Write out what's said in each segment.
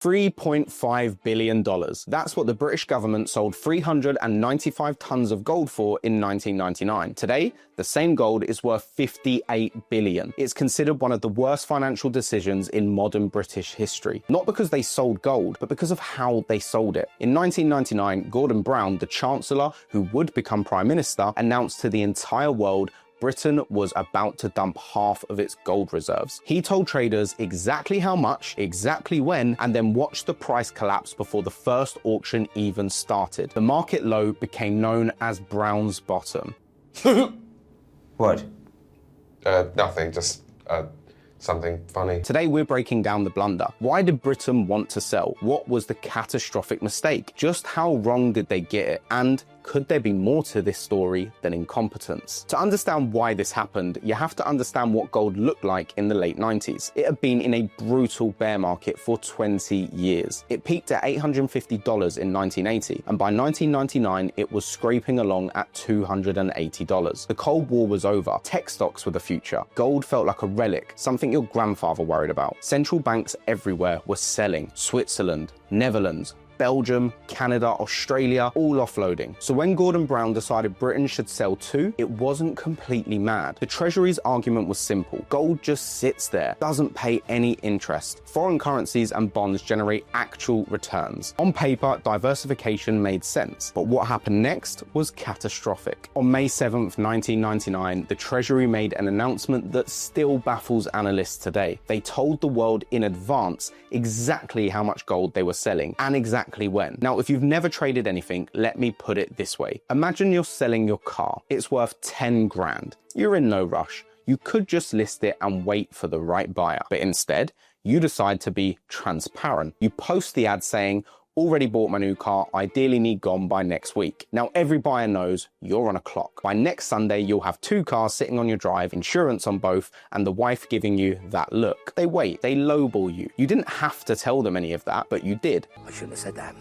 $3.5 billion. That's what the British government sold 395 tons of gold for in 1999. Today, the same gold is worth 58 billion. It's considered one of the worst financial decisions in modern British history. Not because they sold gold, but because of how they sold it. In 1999, Gordon Brown, the Chancellor who would become Prime Minister, announced to the entire world Britain was about to dump half of its gold reserves. He told traders exactly how much, exactly when, and then watched the price collapse before the first auction even started. The market low became known as Brown's bottom. What? Nothing, just something funny. Today we're breaking down the blunder. Why did Britain want to sell? What was the catastrophic mistake? Just how wrong did they get it? And could there be more to this story than incompetence? To understand why this happened, you have to understand what gold looked like in the late 90s. It had been in a brutal bear market for 20 years. It peaked at $850 in 1980, and by 1999 it was scraping along at $280. The Cold War was over. Tech stocks were the future. Gold felt like a relic, something your grandfather worried about. Central banks everywhere were selling. Switzerland, Netherlands, Belgium, Canada, Australia, all offloading. So when Gordon Brown decided Britain should sell too, it wasn't completely mad. The Treasury's argument was simple. Gold just sits there, doesn't pay any interest. Foreign currencies and bonds generate actual returns. On paper, diversification made sense, but what happened next was catastrophic. On May 7th, 1999, the Treasury made an announcement that still baffles analysts today. They told the world in advance exactly how much gold they were selling and exactly when. Now, if you've never traded anything, let me put it this way. Imagine you're selling your car. It's worth 10 grand. You're in no rush. You could just list it and wait for the right buyer. But instead, you decide to be transparent. You post the ad saying, already bought my new car, ideally need gone by next week. Now every buyer knows you're on a clock. By next Sunday, you'll have 2 cars sitting on your drive, insurance on both, and the wife giving you that look. They wait, they lowball you. You didn't have to tell them any of that, but you did. I shouldn't have said that.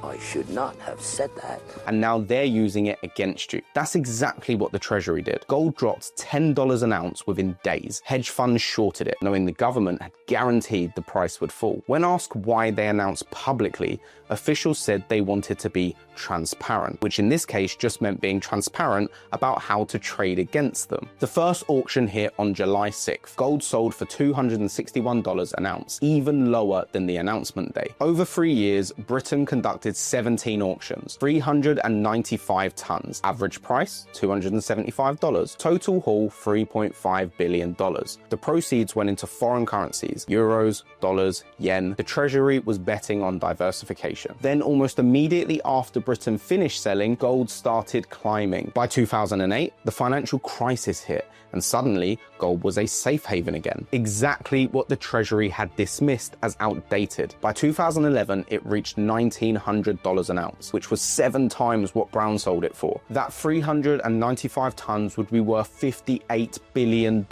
I should not have said that. And now they're using it against you. That's exactly what the Treasury did. Gold dropped $10 an ounce within days. Hedge funds shorted it, knowing the government had guaranteed the price would fall. When asked why they announced publicly, officials said they wanted to be transparent, which in this case just meant being transparent about how to trade against them. The first auction hit on July 6th. Gold sold for $261 an ounce, even lower than the announcement day. Over 3 years, Britain conducted 17 auctions, 395 tons. Average price, $275. Total haul, $3.5 billion. The proceeds went into foreign currencies, euros, dollars, yen. The Treasury was betting on diversification. Then almost immediately after Britain finished selling, gold started climbing. By 2008, the financial crisis hit, and suddenly gold was a safe haven again. Exactly what the Treasury had dismissed as outdated. By 2011, it reached $1,900 an ounce, which was 7 times what Brown sold it for. That 395 tons would be worth $58 billion,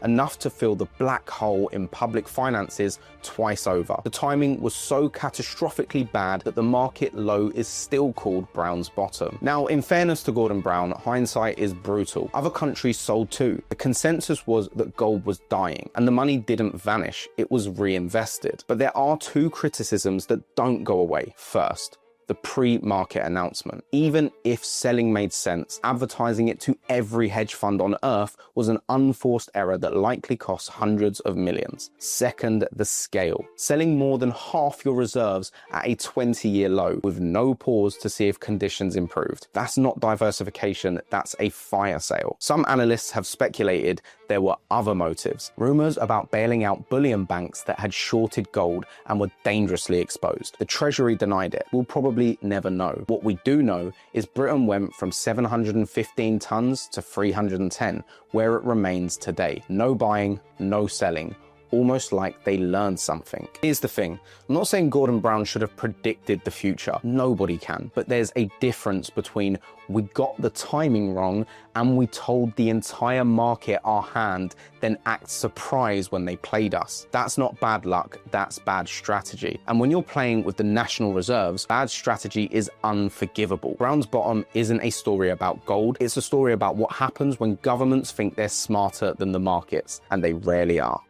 enough to fill the black hole in public finances twice over. The timing was so catastrophically bad that the market low is still called Brown's bottom. Now, in fairness to Gordon Brown, hindsight is brutal. Other countries sold too. The consensus was that gold was dying, and the money didn't vanish, it was reinvested. But there are 2 criticisms that don't go away. First, the pre-market announcement. Even if selling made sense, advertising it to every hedge fund on earth was an unforced error that likely cost hundreds of millions. Second, the scale. Selling more than half your reserves at a 20-year low with no pause to see if conditions improved. That's not diversification, that's a fire sale. Some analysts have speculated there were other motives. Rumors about bailing out bullion banks that had shorted gold and were dangerously exposed. The Treasury denied it. We'll probably never know. What we do know is Britain went from 715 tons to 310, where it remains today. No buying, no selling. Almost like they learned something. Here's the thing, I'm not saying Gordon Brown should have predicted the future. Nobody can. But there's a difference between we got the timing wrong and we told the entire market our hand, then act surprised when they played us. That's not bad luck, that's bad strategy. And when you're playing with the national reserves, bad strategy is unforgivable. Brown's bottom isn't a story about gold, it's a story about what happens when governments think they're smarter than the markets, and they rarely are.